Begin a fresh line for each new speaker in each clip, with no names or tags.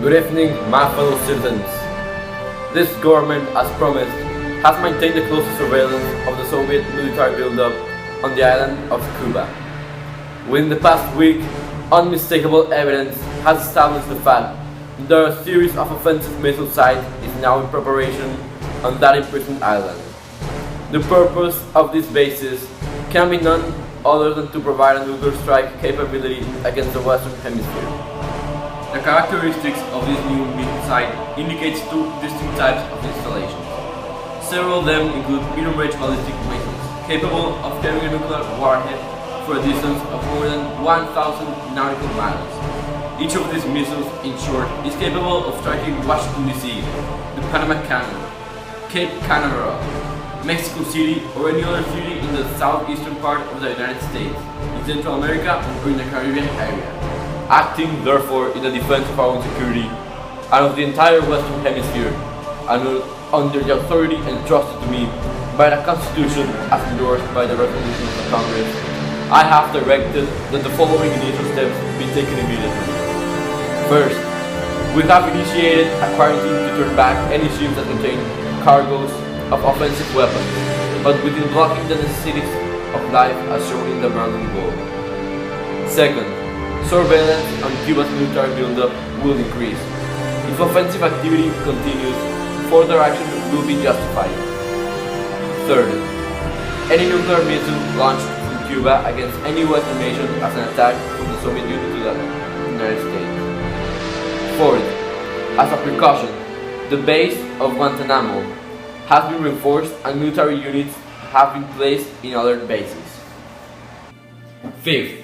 Good evening, my fellow citizens. This government, as promised, has maintained the closest surveillance of the Soviet military buildup on the island of Cuba. Within the past week, unmistakable evidence has established the fact that a series of offensive missile sites is now in preparation on that imprisoned island. The purpose of these bases can be none other than to provide a nuclear strike capability against the Western Hemisphere. The characteristics of this new missile site indicates two distinct types of installations. Several of them include medium-range ballistic missiles, capable of carrying a nuclear warhead for a distance of more than 1,000 nautical miles. Each of these missiles, in short, is capable of striking Washington DC, the Panama Canal, Cape Canaveral, Mexico City, or any other city in the southeastern part of the United States, in Central America, or in the Caribbean area, acting therefore in the defense of our own security and of the entire Western Hemisphere, and under the authority entrusted to me by the Constitution as endorsed by the resolution of the Congress. I have directed that the following initial steps be taken immediately. First, we have initiated a quarantine to turn back any ships that contain cargoes of offensive weapons, but within blocking the necessities of life as shown in the Berlin Wall. Second, surveillance on Cuba's military buildup will increase. If offensive activity continues, further action will be justified. Third, any nuclear missile launched from Cuba against any Western nation as an attack from the Soviet Union to the United States. Fourth, as a precaution, the base of Guantanamo has been reinforced and military units have been placed in other bases. Fifth,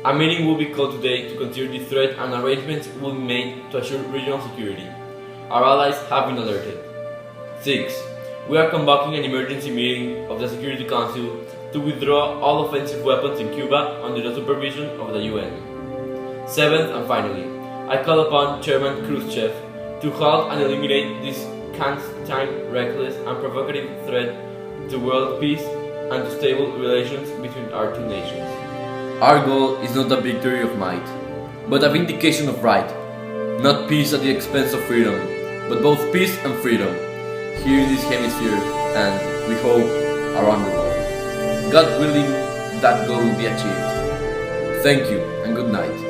a meeting will be called today to consider the threat and arrangements will be made to assure regional security. Our allies have been alerted. 6. We are convoking an emergency meeting of the Security Council to withdraw all offensive weapons in Cuba under the supervision of the UN. 7th and finally, I call upon Chairman Khrushchev to halt and eliminate this constant, reckless and provocative threat to world peace and to stable relations between our two nations. Our goal is not a victory of might, but a vindication of right. Not peace at the expense of freedom, but both peace and freedom, here in this hemisphere and, we hope, around the world. God willing, that goal will be achieved. Thank you and good night.